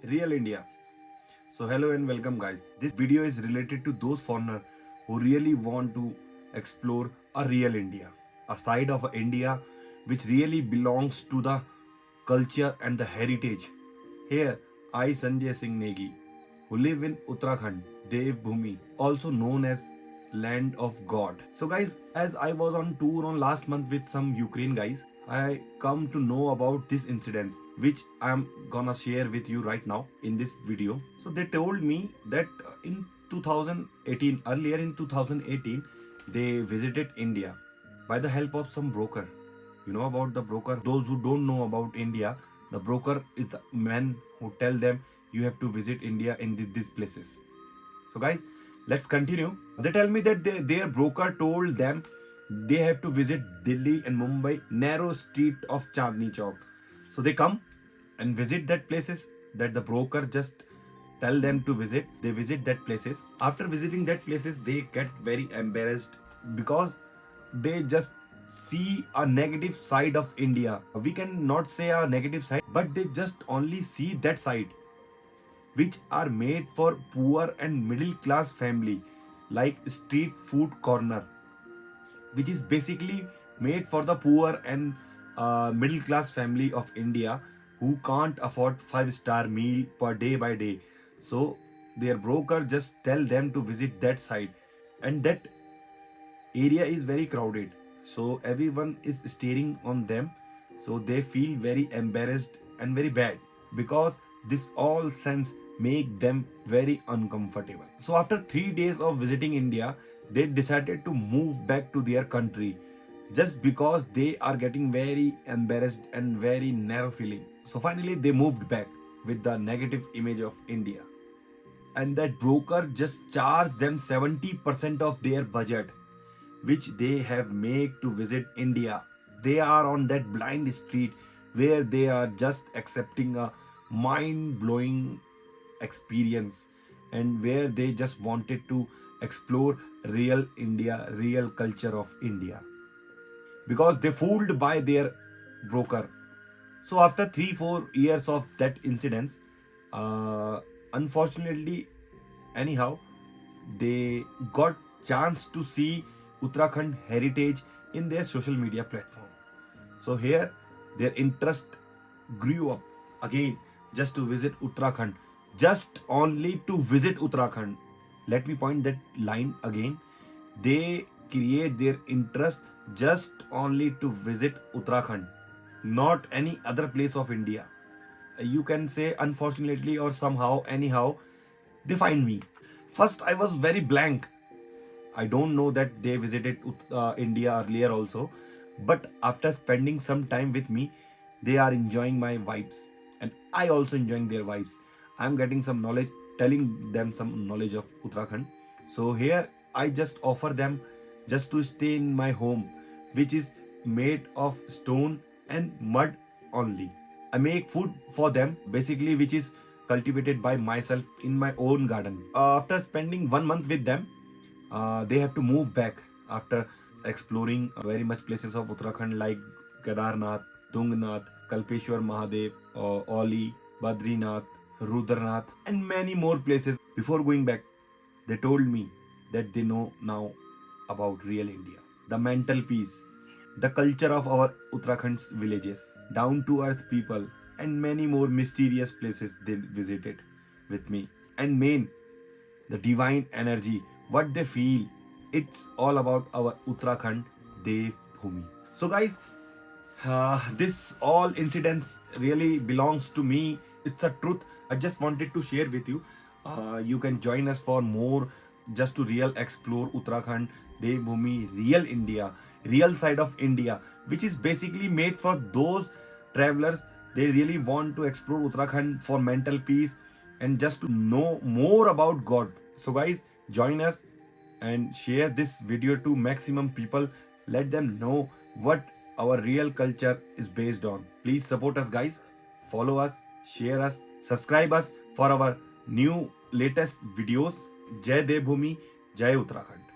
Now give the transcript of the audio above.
Real India. So hello and welcome guys. This video is related to those foreigners who really want to explore a real India, a side of India which really belongs to the culture and the heritage. Here I Sanjay Singh Negi, who live in Uttarakhand, Dev Bhumi, also known as land of God. So guys, as I was on tour on last month with some Ukraine guys, I come to know about this incidents which I'm gonna share with you right now in this video. So they told me that in 2018, earlier in 2018, they visited India by the help of some broker. You know about the broker? Those who don't know about India, the broker is the man who tell them you have to visit India in these places. So guys, let's continue. They tell me that their broker told them they have to visit Delhi and Mumbai narrow street of Chandni Chowk. So they come and visit that places that the broker just tell them to visit. They visit that places. After visiting that places, they get very embarrassed because they just see a negative side of India. We can not say a negative side, but they just only see that side which are made for poor and middle class family, like street food corner, which is basically made for the poor and middle class family of India who can't afford 5-star meal per day by day. So their broker just tell them to visit that side, and that area is very crowded, so everyone is staring on them, so they feel very embarrassed and very bad because this all sense make them very uncomfortable. So after 3 days of visiting India, they decided to move back to their country just because they are getting very embarrassed and very narrow feeling. So finally they moved back with the negative image of India, and that broker just charged them 70% of their budget which they have made to visit India. They are on that blind street where they are just accepting a mind blowing experience, and where they just wanted to explore real India, real culture of India, because they fooled by their broker. So after 3-4 years of that incidents, unfortunately, anyhow, they got chance to see Uttarakhand heritage in their social media platform. So here their interest grew up again just to visit Uttarakhand, just only to visit Uttarakhand. Let me point that line again. They create their interest just only to visit Uttarakhand, not any other place of India. You can say unfortunately or somehow, anyhow, they find me. First, I was very blank. I don't know that they visited India earlier also, but after spending some time with me, they are enjoying my vibes, and I also enjoying their vibes. I'm getting some knowledge, telling them some knowledge of Uttarakhand. So here I just offer them just to stay in my home, which is made of stone and mud only. I make food for them basically, which is cultivated by myself in my own garden. After spending 1 month with them, they have to move back after exploring very much places of Uttarakhand like Kedarnath, Tungnath, Kalpeshwar Mahadev, Oli, Badrinath, Rudranath, and many more places. Before going back, they told me that they know now about real India, the mental peace, the culture of our Uttarakhand's villages, down to earth people, and many more mysterious places they visited with me. And main, the divine energy, what they feel. It's all about our Uttarakhand Dev Bhumi. So guys, this all incidents really belongs to me. It's a truth. I just wanted to share with you. You can join us for more, just to real explore Uttarakhand Dev Bhumi, real India, real side of India, which is basically made for those travelers. They really want to explore Uttarakhand for mental peace and just to know more about God. So guys, join us and share this video to maximum people. Let them know what our real culture is based on. Please support us guys. Follow us, share us, subscribe us for our new latest videos. Jai Devbhumi, Jai Uttarakhand.